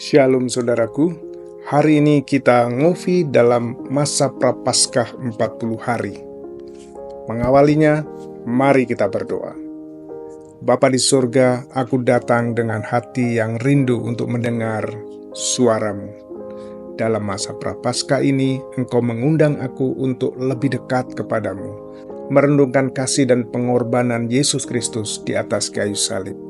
Shalom saudaraku, hari ini kita ngopi dalam masa Prapaskah 40 hari. Mengawalinya, mari kita berdoa. Bapa di surga, aku datang dengan hati yang rindu untuk mendengar suara-Mu. Dalam masa Prapaskah ini, Engkau mengundang aku untuk lebih dekat kepadamu, merenungkan kasih dan pengorbanan Yesus Kristus di atas kayu salib.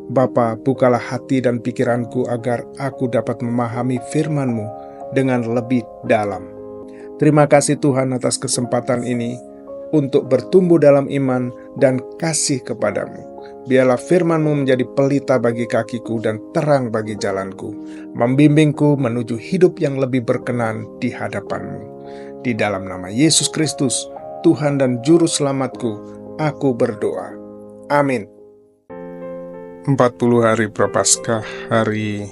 Bapa, bukalah hati dan pikiranku agar aku dapat memahami firman-Mu dengan lebih dalam. Terima kasih Tuhan atas kesempatan ini untuk bertumbuh dalam iman dan kasih kepadamu. Biarlah firman-Mu menjadi pelita bagi kakiku dan terang bagi jalanku, membimbingku menuju hidup yang lebih berkenan di hadapan-Mu. Di dalam nama Yesus Kristus, Tuhan dan Juru Selamatku, aku berdoa. Amin. 40 hari Prapaskah, hari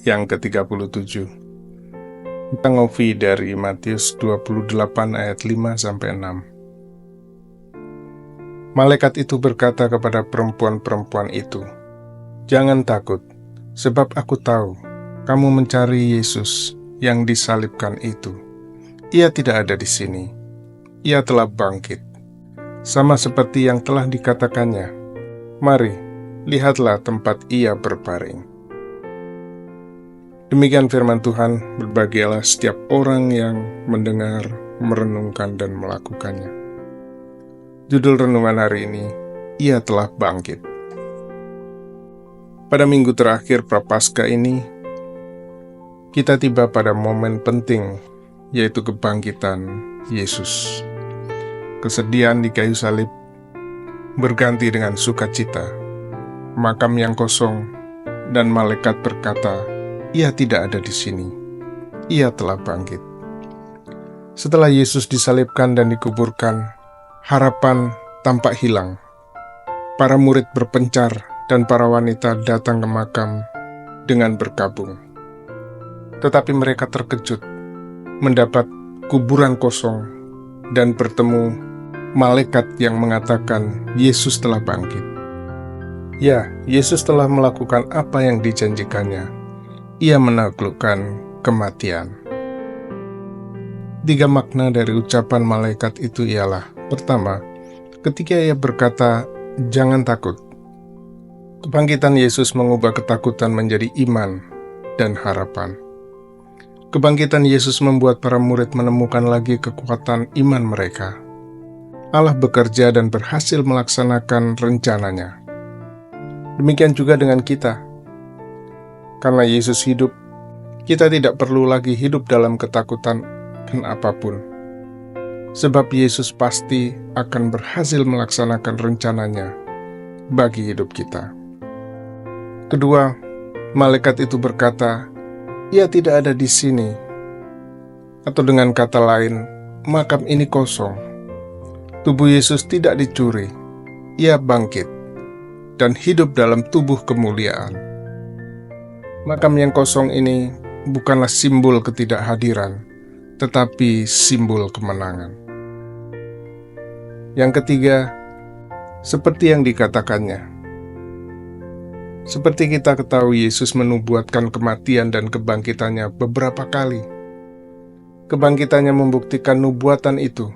yang ke-37. Kita ngopi dari Matius 28 ayat 5-6. Malaikat itu berkata kepada perempuan-perempuan itu, "Jangan takut, sebab aku tahu kamu mencari Yesus yang disalibkan itu. Ia tidak ada di sini. Ia telah bangkit, sama seperti yang telah dikatakannya. Mari, lihatlah tempat ia berbaring." Demikian firman Tuhan, berbahagialah setiap orang yang mendengar, merenungkan, dan melakukannya. Judul renungan hari ini, Ia telah bangkit. Pada minggu terakhir Prapaskah ini, kita tiba pada momen penting, yaitu kebangkitan Yesus. Kesedihan di kayu salib berganti dengan sukacita. Makam yang kosong, dan malaikat berkata, "Ia tidak ada di sini. Ia telah bangkit." Setelah Yesus disalibkan dan dikuburkan, harapan tampak hilang. Para murid berpencar dan para wanita datang ke makam dengan berkabung. Tetapi mereka terkejut mendapat kuburan kosong dan bertemu malaikat yang mengatakan Yesus telah bangkit. Ya, Yesus telah melakukan apa yang dijanjikannya. Ia menaklukkan kematian. 3 makna dari ucapan malaikat itu ialah: pertama, ketika ia berkata, "Jangan takut." Kebangkitan Yesus mengubah ketakutan menjadi iman dan harapan. Kebangkitan Yesus membuat para murid menemukan lagi kekuatan iman mereka. Allah bekerja dan berhasil melaksanakan rencananya. Demikian juga dengan kita. Karena Yesus hidup, kita tidak perlu lagi hidup dalam ketakutan dan apapun. Sebab Yesus pasti akan berhasil melaksanakan rencananya bagi hidup kita. Kedua, malaikat itu berkata, "Ia tidak ada di sini." Atau dengan kata lain, makam ini kosong. Tubuh Yesus tidak dicuri. Ia bangkit dan hidup dalam tubuh kemuliaan. Makam yang kosong ini bukanlah simbol ketidakhadiran, tetapi simbol kemenangan. Yang ketiga, seperti yang dikatakannya. Seperti kita ketahui, Yesus menubuatkan kematian dan kebangkitannya beberapa kali. Kebangkitannya membuktikan nubuatan itu.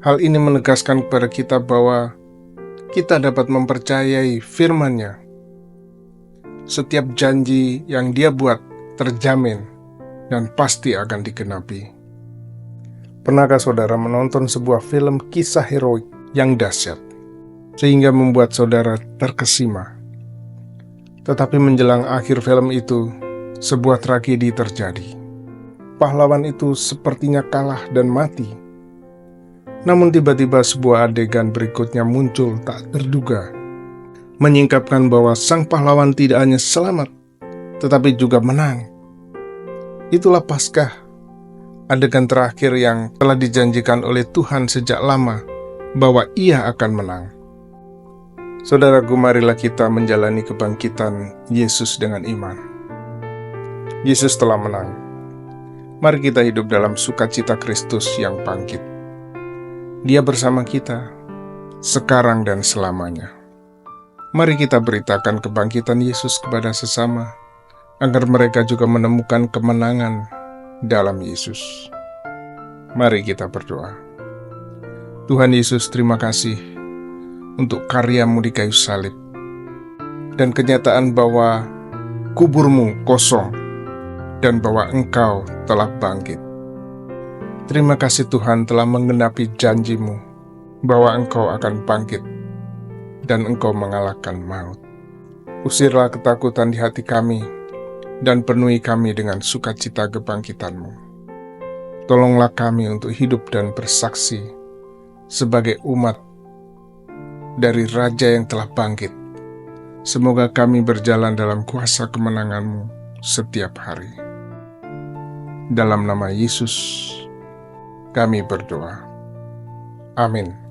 Hal ini menegaskan kepada kita bahwa kita dapat mempercayai firman-Nya. Setiap janji yang Dia buat terjamin dan pasti akan digenapi. Pernahkah saudara menonton sebuah film kisah heroik yang dahsyat, sehingga membuat saudara terkesima? Tetapi menjelang akhir film itu, sebuah tragedi terjadi. Pahlawan itu sepertinya kalah dan mati. Namun tiba-tiba sebuah adegan berikutnya muncul tak terduga, menyingkapkan bahwa sang pahlawan tidak hanya selamat, tetapi juga menang. Itulah Paskah, adegan terakhir yang telah dijanjikan oleh Tuhan sejak lama bahwa Ia akan menang. Saudaraku, marilah kita menjalani kebangkitan Yesus dengan iman. Yesus telah menang. Mari kita hidup dalam sukacita Kristus yang bangkit. Dia bersama kita, sekarang dan selamanya. Mari kita beritakan kebangkitan Yesus kepada sesama, agar mereka juga menemukan kemenangan dalam Yesus. Mari kita berdoa. Tuhan Yesus, terima kasih untuk karya-Mu di kayu salib dan kenyataan bahwa kuburmu kosong dan bahwa Engkau telah bangkit. Terima kasih Tuhan telah menggenapi janji-Mu bahwa Engkau akan bangkit dan Engkau mengalahkan maut. Usirlah ketakutan di hati kami dan penuhi kami dengan sukacita kebangkitan-Mu. Tolonglah kami untuk hidup dan bersaksi sebagai umat dari Raja yang telah bangkit. Semoga kami berjalan dalam kuasa kemenangan-Mu setiap hari. Dalam nama Yesus, kami berdoa. Amin.